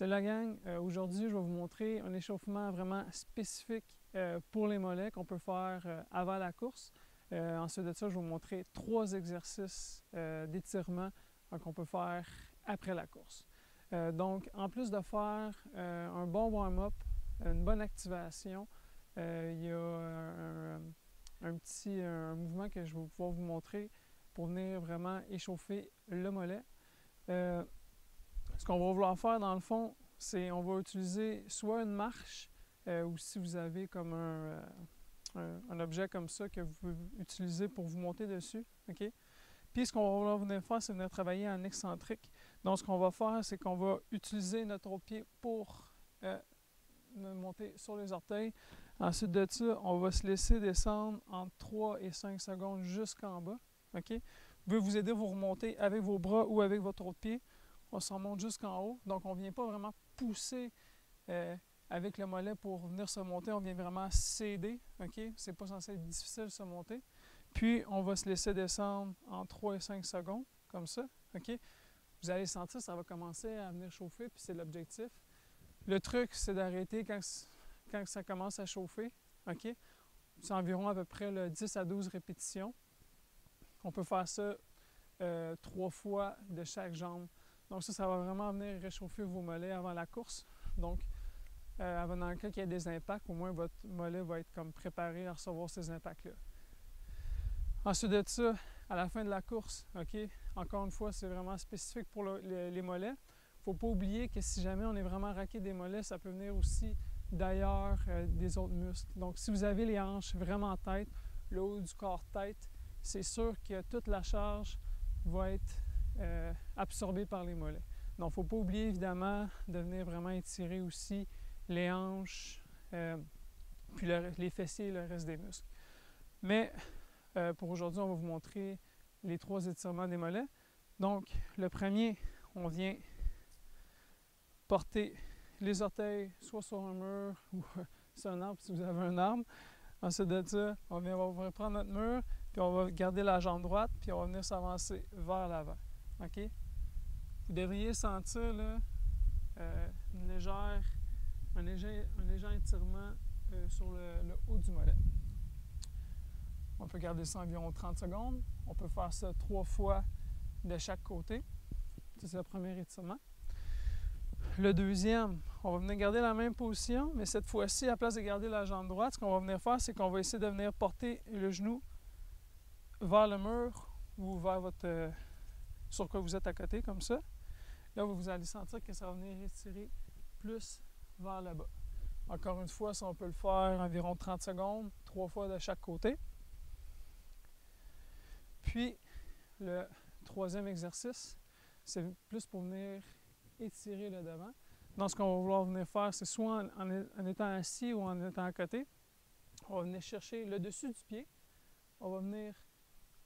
C'est la gang. Aujourd'hui, je vais vous montrer un échauffement vraiment spécifique pour les mollets qu'on peut faire avant la course. Ensuite de ça, je vais vous montrer 3 exercices d'étirement qu'on peut faire après la course. Donc, en plus de faire un bon warm-up, une bonne activation, il y a un mouvement que je vais pouvoir vous montrer pour venir vraiment échauffer le mollet. Ce qu'on va vouloir faire dans le fond, c'est on va utiliser soit une marche ou si vous avez comme un objet comme ça que vous pouvez utiliser pour vous monter dessus. Okay? Puis ce qu'on va vouloir venir faire, c'est venir travailler en excentrique. Donc ce qu'on va faire, c'est qu'on va utiliser notre autre pied pour monter sur les orteils. Ensuite de ça, on va se laisser descendre entre 3 et 5 secondes jusqu'en bas. Okay? Vous pouvez vous aider à vous remonter avec vos bras ou avec votre autre pied. On se remonte jusqu'en haut. Donc, on ne vient pas vraiment pousser avec le mollet pour venir se monter. On vient vraiment s'aider. Okay? C'est pas censé être difficile de se monter. Puis, on va se laisser descendre en 3 et 5 secondes, comme ça. Okay? Vous allez sentir, ça va commencer à venir chauffer, puis c'est l'objectif. Le truc, c'est d'arrêter quand ça commence à chauffer. Okay? C'est environ à peu près là, 10 à 12 répétitions. On peut faire ça 3 fois de chaque jambe. Donc ça va vraiment venir réchauffer vos mollets avant la course. Donc, dans le cas qu'il y ait des impacts, au moins votre mollet va être comme préparé à recevoir ces impacts-là. Ensuite de ça, à la fin de la course, okay, encore une fois, c'est vraiment spécifique pour les mollets. Il ne faut pas oublier que si jamais on est vraiment raqué des mollets, ça peut venir aussi d'ailleurs des autres muscles. Donc si vous avez les hanches vraiment tête, le haut du corps tête, c'est sûr que toute la charge va être absorbé par les mollets. Donc, il ne faut pas oublier évidemment de venir vraiment étirer aussi les hanches, puis les fessiers et le reste des muscles. Mais pour aujourd'hui, on va vous montrer les 3 étirements des mollets. Donc, le premier, on vient porter les orteils soit sur un mur ou sur un arbre si vous avez un arbre. Ensuite de ça, on va reprendre notre mur, puis on va garder la jambe droite, puis on va venir s'avancer vers l'avant. OK? Vous devriez sentir là, un léger étirement sur le haut du mollet. On peut garder ça environ 30 secondes. On peut faire ça 3 fois de chaque côté. Ça, c'est le premier étirement. Le deuxième, on va venir garder la même position, mais cette fois-ci, à la place de garder la jambe droite, ce qu'on va venir faire, c'est qu'on va essayer de venir porter le genou vers le mur ou vers votre sur quoi vous êtes à côté, comme ça. Là, vous allez sentir que ça va venir étirer plus vers le bas. Encore une fois, ça, on peut le faire environ 30 secondes, 3 fois de chaque côté. Puis, le troisième exercice, c'est plus pour venir étirer le devant. Donc, ce qu'on va vouloir venir faire, c'est soit en étant assis ou en étant à côté. On va venir chercher le dessus du pied. On va venir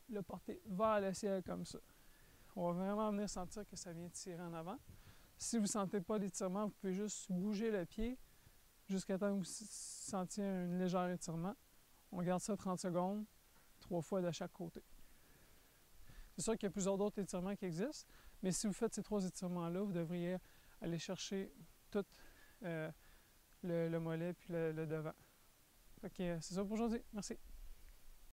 le porter vers le ciel comme ça. On va vraiment venir sentir que ça vient tirer en avant. Si vous ne sentez pas l'étirement, vous pouvez juste bouger le pied jusqu'à temps que vous sentiez un léger étirement. On garde ça 30 secondes, 3 fois de chaque côté. C'est sûr qu'il y a plusieurs d'autres étirements qui existent, mais si vous faites ces 3 étirements-là, vous devriez aller chercher tout le mollet puis le devant. Ok, c'est ça pour aujourd'hui. Merci.